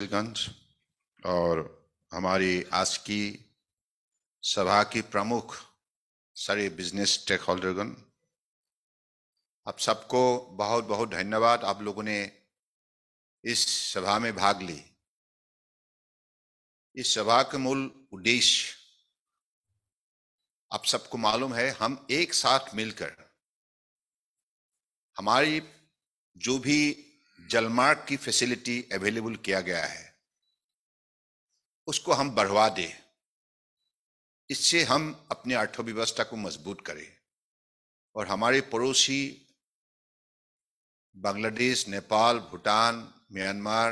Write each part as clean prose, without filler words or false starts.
गंज और हमारी आज की सभा की प्रमुख सारे बिजनेस स्टेक होल्डरगण, आप सबको बहुत बहुत धन्यवाद। आप लोगों ने इस सभा में भाग ली। इस सभा का मूल उद्देश्य आप सबको मालूम है, हम एक साथ मिलकर हमारी जो भी जलमार्ग की फैसिलिटी अवेलेबल किया गया है उसको हम बढ़वा दें। इससे हम अपनी अर्थव्यवस्था को मजबूत करें और हमारे पड़ोसी बांग्लादेश, नेपाल, भूटान, म्यांमार,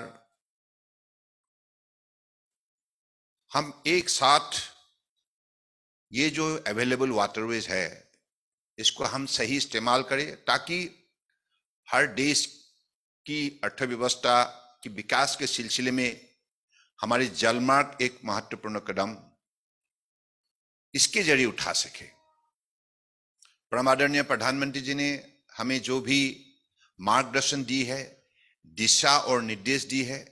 हम एक साथ ये जो अवेलेबल वाटरवेज है इसको हम सही इस्तेमाल करें ताकि हर देश की अर्थव्यवस्था की विकास के सिलसिले में हमारी जलमार्ग एक महत्वपूर्ण कदम इसके जरिए उठा सके। परमादरणीय प्रधानमंत्री जी ने हमें जो भी मार्गदर्शन दी है, दिशा और निर्देश दी है,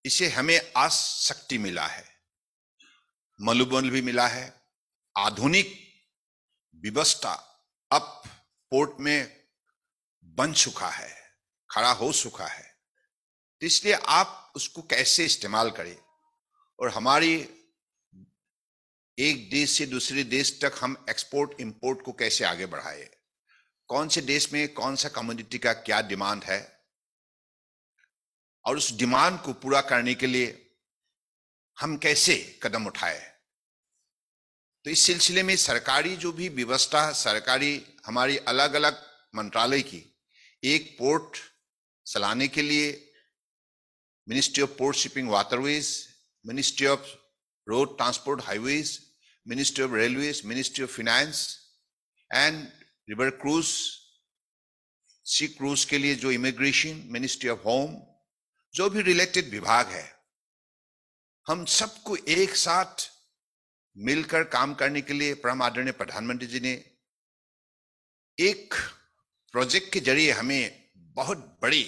इसे हमें आज शक्ति मिला है, मनोबल भी मिला है। आधुनिक व्यवस्था अब पोर्ट में बन चुका है, खड़ा हो चुका है। तो इसलिए आप उसको कैसे इस्तेमाल करें और हमारी एक देश से दूसरे देश तक हम एक्सपोर्ट इंपोर्ट को कैसे आगे बढ़ाए, कौन से देश में कौन सा कमोडिटी का क्या डिमांड है और उस डिमांड को पूरा करने के लिए हम कैसे कदम उठाए। तो इस सिलसिले में सरकारी जो भी व्यवस्था, सरकारी हमारी अलग अलग मंत्रालय की एक पोर्ट चलाने के लिए ministry of port shipping waterways, ministry of road transport highways, ministry of railways, ministry of finance and river cruise, sea cruise के लिए जो इमिग्रेशन, मिनिस्ट्री ऑफ होम, जो भी रिलेटेड विभाग है, हम सबको एक साथ मिलकर काम करने के लिए परम आदरणीय प्रधानमंत्री जी ने एक प्रोजेक्ट के जरिए हमें बहुत बड़ी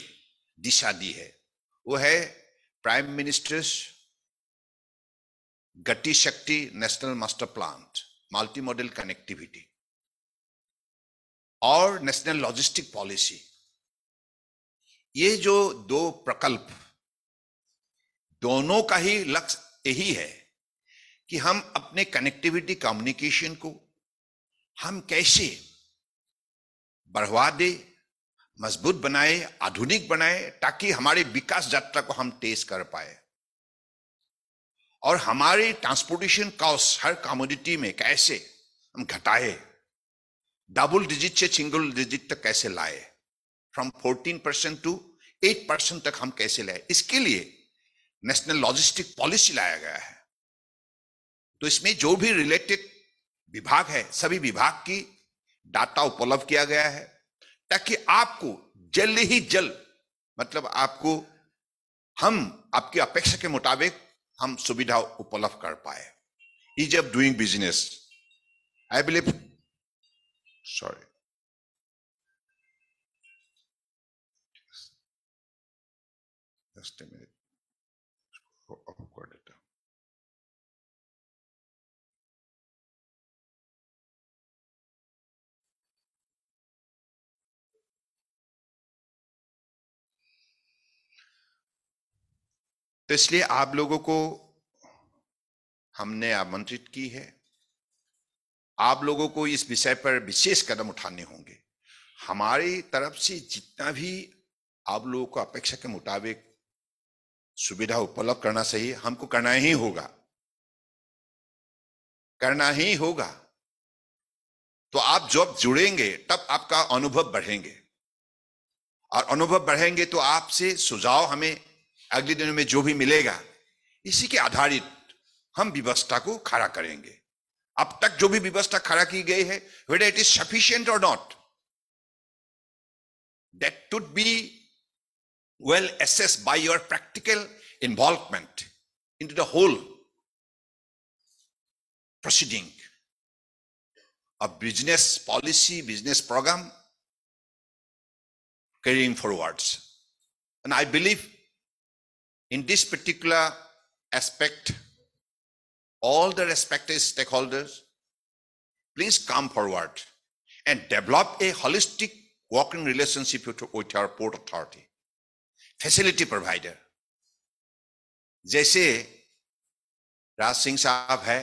दिशा दी है। वो है प्राइम मिनिस्टर्स गति शक्ति national master plan, multi modal connectivity और नेशनल लॉजिस्टिक पॉलिसी। ये जो दो प्रकल्प, दोनों का ही लक्ष्य यही है कि हम अपने कनेक्टिविटी कम्युनिकेशन को हम कैसे बढ़वा दे, मजबूत बनाए, आधुनिक बनाए, ताकि हमारे विकास यात्रा को हम तेज कर पाए और हमारे ट्रांसपोर्टेशन कॉस्ट हर कमोडिटी में कैसे हम घटाए, डबल डिजिट से सिंगल डिजिट तक कैसे लाए, फ्रॉम 14% टू 8% तक हम कैसे लाए। इसके लिए नेशनल लॉजिस्टिक पॉलिसी लाया गया है। तो इसमें जो भी रिलेटेड विभाग है, सभी विभाग की डाटा उपलब्ध किया गया है ताकि आपको जल्द ही जल्द, मतलब आपको हम आपकी अपेक्षा के मुताबिक हम सुविधा उपलब्ध कर पाए। Ease of doing business, I believe, sorry, just a minute कर देता हूं। तो इसलिए आप लोगों को हमने आमंत्रित की है। आप लोगों को इस विषय पर विशेष कदम उठाने होंगे। हमारी तरफ से जितना भी आप लोगों को अपेक्षा के मुताबिक सुविधा उपलब्ध करना चाहिए, हमको करना ही होगा, करना ही होगा। तो आप जब जुड़ेंगे तब आपका अनुभव बढ़ेंगे और अनुभव बढ़ेंगे तो आपसे सुझाव हमें अगले दिनों में जो भी मिलेगा, इसी के आधारित हम व्यवस्था को खड़ा करेंगे। अब तक जो भी व्यवस्था खड़ा की गई है, whether it is sufficient or not, that should be well assessed by your practical involvement into the whole proceeding of business policy, business program carrying forwards. And I believe In this particular aspect, all the respected stakeholders, please come forward and develop a holistic working relationship with our port authority, facility provider. जैसे राज सिंह साहब है,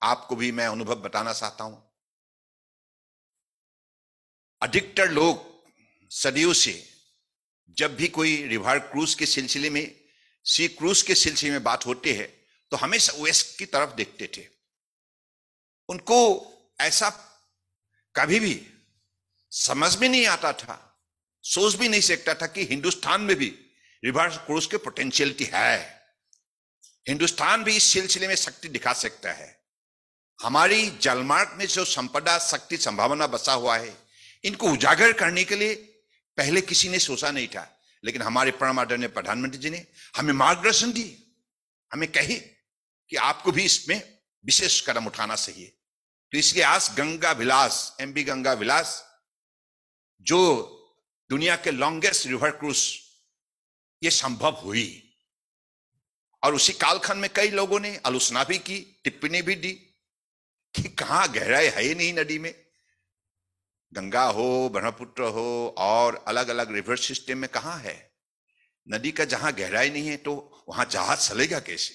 आपको भी मैं अनुभव बताना चाहता हूं। अधिकतर लोग सदियों से जब भी कोई रिवर क्रूज के सिलसिले में, सी क्रूज के सिलसिले में बात होती है तो हमेशा वेस्ट की तरफ देखते थे। उनको ऐसा कभी भी समझ में नहीं आता था, सोच भी नहीं सकता था कि हिंदुस्तान में भी रिवर क्रूज के पोटेंशियलिटी है, हिंदुस्तान भी इस सिलसिले में शक्ति दिखा सकता है। हमारी जलमार्ग में जो संपदा, शक्ति, संभावना बसा हुआ है, इनको उजागर करने के लिए पहले किसी ने सोचा नहीं था, लेकिन हमारे परम आदरणीय प्रधानमंत्री जी ने हमें मार्गदर्शन दी, हमें कही कि आपको भी इसमें विशेष कदम उठाना चाहिए। तो इसलिए आज गंगा विलास, एमबी गंगा विलास, जो दुनिया के लॉन्गेस्ट रिवर क्रूज, ये संभव हुई। और उसी कालखंड में कई लोगों ने आलोचना भी की, टिप्पणी भी दी कि कहां गहराई है ही नहीं नदी में, गंगा हो, ब्रह्मपुत्र हो और अलग अलग रिवर सिस्टम में कहां है नदी का, जहां गहराई नहीं है तो वहां जहाज चलेगा कैसे।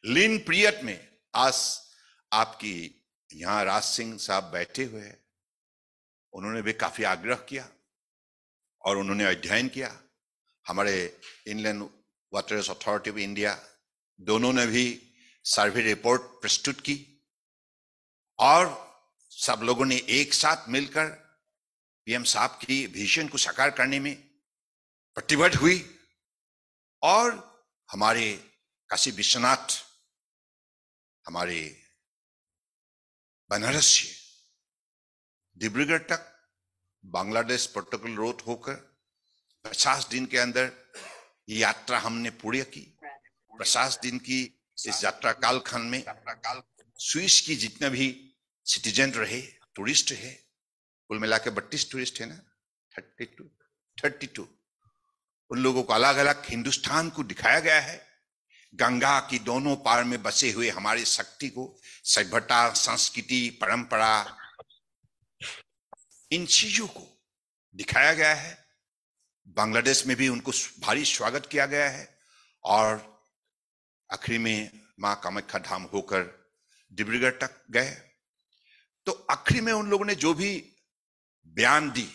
लीन पीरियड में आज आपकी यहां राज सिंह साहब बैठे हुए हैं, उन्होंने भी काफी आग्रह किया और उन्होंने अध्ययन किया। हमारे inland waters authority of India दोनों ने भी सर्वे रिपोर्ट प्रस्तुत की और सब लोगों ने एक साथ मिलकर पीएम साहब की विजन को साकार करने में प्रतिबद्ध हुई। और हमारे काशी विश्वनाथ, हमारे बनारस से डिब्रूगढ़ तक बांग्लादेश प्रोटोकॉल रोड होकर 50 दिन के अंदर ये यात्रा हमने पूरी की। 50 दिन की इस यात्रा कालखंड में स्विस की जितने भी सिटीजन रहे, टूरिस्ट है, कुल मिला के 32 टूरिस्ट है ना, 32, उन लोगों को अलग अलग हिंदुस्तान को दिखाया गया है। गंगा की दोनों पार में बसे हुए हमारी शक्ति को, सभ्यता, संस्कृति, परंपरा, इन चीजों को दिखाया गया है। बांग्लादेश में भी उनको भारी स्वागत किया गया है और आखिरी में मां कामाख्या धाम होकर डिब्रूगढ़ तक गए। तो आखिरी में उन लोगों ने जो भी बयान दी,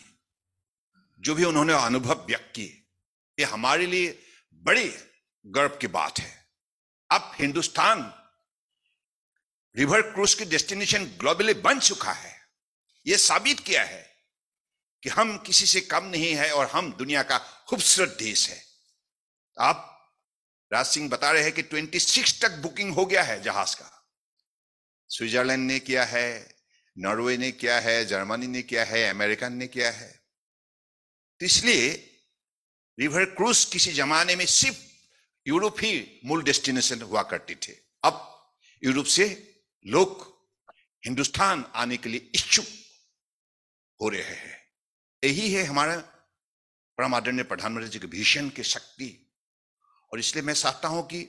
जो भी उन्होंने अनुभव व्यक्त किए, ये हमारे लिए बड़ी गर्व की बात है। अब हिंदुस्तान रिवर क्रूज की डेस्टिनेशन ग्लोबली बन चुका है। यह साबित किया है कि हम किसी से कम नहीं है और हम दुनिया का खूबसूरत देश है। आप राज सिंह बता रहे हैं कि 26 तक बुकिंग हो गया है जहाज का। स्विट्जरलैंड ने किया है, नॉर्वे ने किया है, जर्मनी ने किया है, अमेरिकन ने किया है। तो इसलिए रिवर क्रूज किसी जमाने में सिर्फ यूरोप ही मूल डेस्टिनेशन हुआ करती थे। अब यूरोप से लोग हिंदुस्तान आने के लिए इच्छुक हो रहे हैं। यही है हमारा परम आदरणीय प्रधानमंत्री जी के विजन की शक्ति। और इसलिए मैं चाहता हूं कि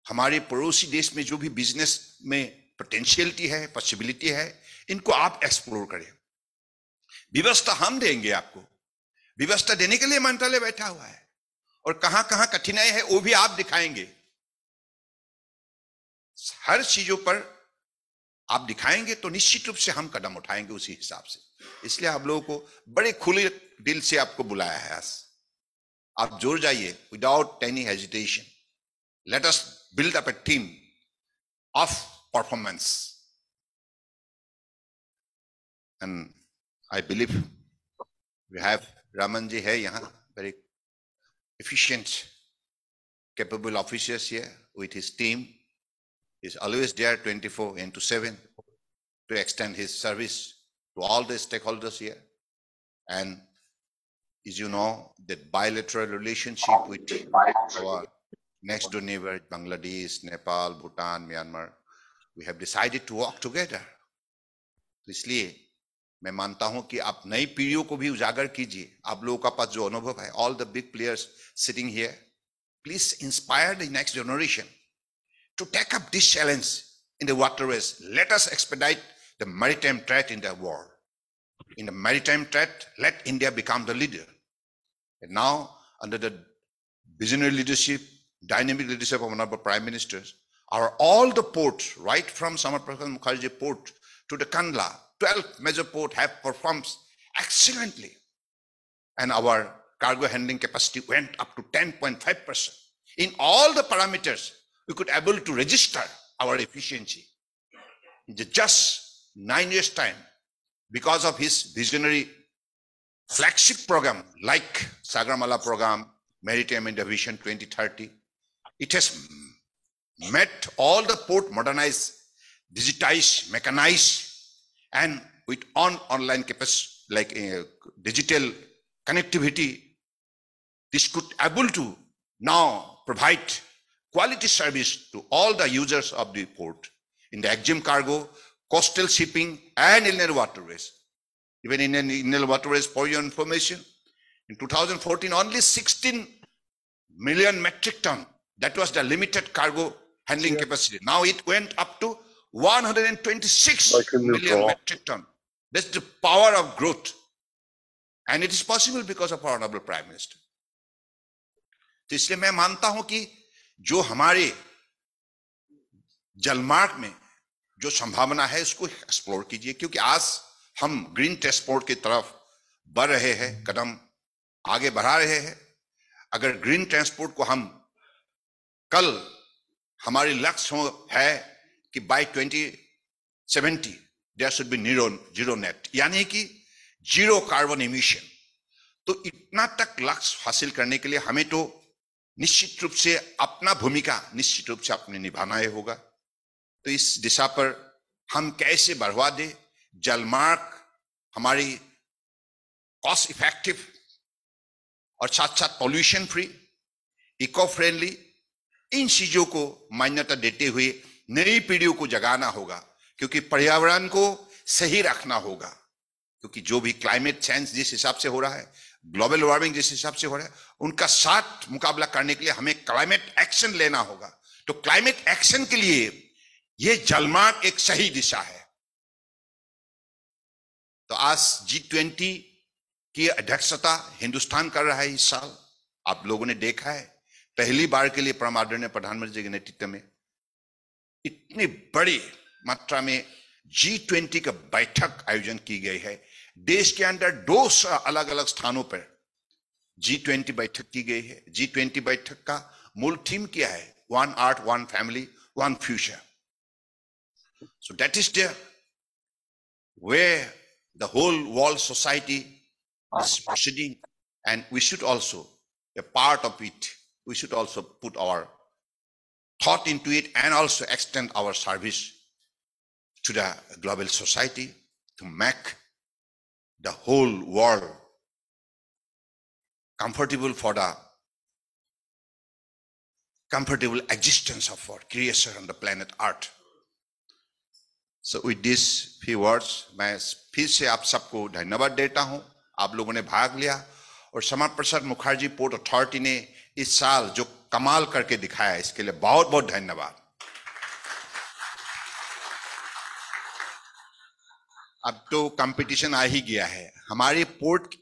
हमारे पड़ोसी देश में जो भी बिजनेस में पोटेंशियलिटी है, पॉसिबिलिटी है, इनको आप एक्सप्लोर करें। व्यवस्था हम देंगे आपको, व्यवस्था देने के लिए मंत्रालय बैठा हुआ है और कहां कहां कठिनाई है वो भी आप दिखाएंगे। हर चीजों पर आप दिखाएंगे तो निश्चित रूप से हम कदम उठाएंगे उसी हिसाब से। इसलिए आप लोगों को बड़े खुले दिल से आपको बुलाया है आज। आप जोर जाइए without any hesitation. Let us build up a team of performance and I believe we have Raman ji है यहाँ, very efficient, capable officers here with his team. He's always there 24/7 to extend his service to all the stakeholders here. And as you know, that bilateral relationship with our next door neighbor, Bangladesh, Nepal, Bhutan, Myanmar, we have decided to work together. तो इसलिए मैं मानता हूं कि आप नई पीढ़ियों को भी उजागर कीजिए। आप लोगों का पास जो अनुभव है, all the big players sitting here, please inspire the next generation to take up this challenge in the waterways. Let us expedite the maritime trade in the world. In the maritime trade, let India become the leader. And now, under the visionary leadership, dynamic leadership of Honorable Prime Ministers, all the ports, right from Samarkand Mukherjee Port to the Kandla, 12 major ports have performed excellently. And our cargo handling capacity went up to 10.5%. In all the parameters, we could able to register our efficiency. In just 9 years' time, because of his visionary flagship program like Sagarmala program, Maritime Innovation 2030, it has met all the port modernized, digitized, mechanized, and with online capacity like digital connectivity, this could able to now provide quality service to all the users of the port in the EXIM cargo, coastal shipping, and inland waterways. Even in inland waterways, for your information, in 2014, only 16 million metric ton. That was the limited cargo handling capacity. Now it went up to 126 million metric ton. That's the power of growth. And it is possible because of our Honorable Prime Minister. तो इसलिए मैं मानता हूं कि जो हमारे जलमार्ग में जो संभावना है उसको एक्सप्लोर कीजिए, क्योंकि आज हम ग्रीन ट्रांसपोर्ट की तरफ बढ़ रहे हैं, कदम आगे बढ़ा रहे हैं। अगर ग्रीन ट्रांसपोर्ट को हम कल हमारी लक्ष्य है कि by 2070 there should be zero net, यानी कि जीरो कार्बन इमिशन, तो इतना तक लक्ष्य हासिल करने के लिए हमें तो निश्चित रूप से अपना भूमिका निश्चित रूप से अपने निभाना ही होगा। तो इस दिशा पर हम कैसे बढ़वा दे जलमार्ग हमारी कॉस्ट इफेक्टिव और साथ साथ पॉल्यूशन फ्री, इको फ्रेंडली, इन चीजों को मान्यता देते हुए नई पीढ़ियों को जगाना होगा, क्योंकि पर्यावरण को सही रखना होगा। क्योंकि जो भी क्लाइमेट चेंज जिस हिसाब से हो रहा है, ग्लोबल वार्मिंग जिस हिसाब से हो रहा है, उनका साथ मुकाबला करने के लिए हमें क्लाइमेट एक्शन लेना होगा। तो क्लाइमेट एक्शन के लिए ये जलमार्ग एक सही दिशा है। तो आज G20 की अध्यक्षता हिंदुस्तान कर रहा है इस साल। आप लोगों ने देखा है, पहली बार के लिए परम आदरणीय प्रधानमंत्री जी के नेतृत्व में इतनी बड़ी मात्रा में G20 का बैठक आयोजन की गई है। देश के अंदर 2 अलग अलग स्थानों पर G20 बैठक की गई है। G20 बैठक का मूल थीम क्या है? 1 Earth, 1 Family, 1 Future. So that is the where the whole world society is proceeding, and we should also a part of it. We should also put our thought into it and also extend our service to the global society to make the whole world comfortable for the comfortable existence of our creator on the planet Earth. So with these few words, मैं फिर से आप सबको धन्यवाद देता हूं। आप लोगों ने भाग लिया और श्यामा प्रसाद मुखर्जी पोर्ट अथॉरिटी ने इस साल जो कमाल करके दिखाया, इसके लिए बहुत बहुत धन्यवाद। अब तो कंपटीशन आ ही गया है। हमारे पोर्ट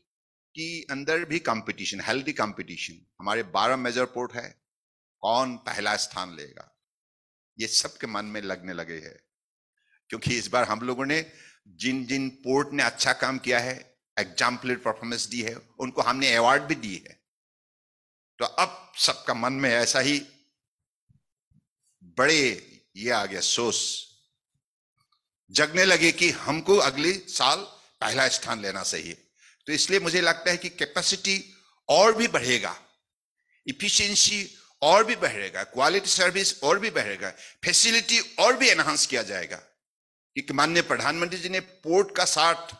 की अंदर भी कंपटीशन, हेल्दी कंपटीशन। हमारे 12 मेजर पोर्ट है, कौन पहला स्थान लेगा, ये सबके मन में लगने लगे है। क्योंकि इस बार हम लोगों ने जिन जिन पोर्ट ने अच्छा काम किया है, एग्जाम्पलरी परफॉर्मेंस दी है, उनको हमने अवार्ड भी दी है। तो अब सबका मन में ऐसा ही बड़े ये आ गया, सोच जगने लगे कि हमको अगले साल पहला स्थान लेना चाहिए। तो इसलिए मुझे लगता है कि कैपेसिटी और भी बढ़ेगा, इफिशिएंसी और भी बढ़ेगा, क्वालिटी सर्विस और भी बढ़ेगा, फैसिलिटी और भी एनहांस किया जाएगा। क्योंकि माननीय प्रधानमंत्री जी ने पोर्ट का साथ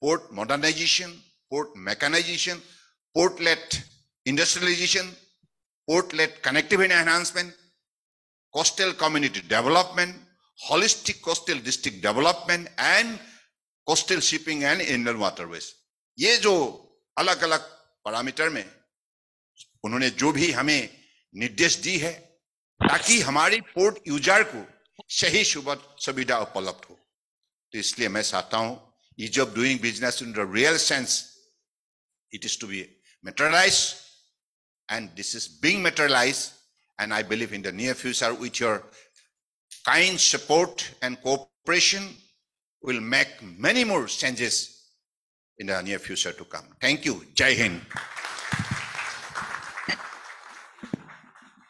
port modernisation, port mechanisation, port led industrialisation, port led connectivity enhancement, coastal community development, holistic coastal district development and coastal shipping and inland waterways, ये जो अलग अलग पैरामीटर में उन्होंने जो भी हमें निर्देश दी है ताकि हमारी पोर्ट यूजर को सही सुविधा उपलब्ध हो। तो इसलिए मैं चाहता हूं ease of doing business in the real sense it is to be materialized, and this is being materialized, and I believe in the near future with your kind support and cooperation will make many more changes in the near future to come. Thank you. Jai Hind.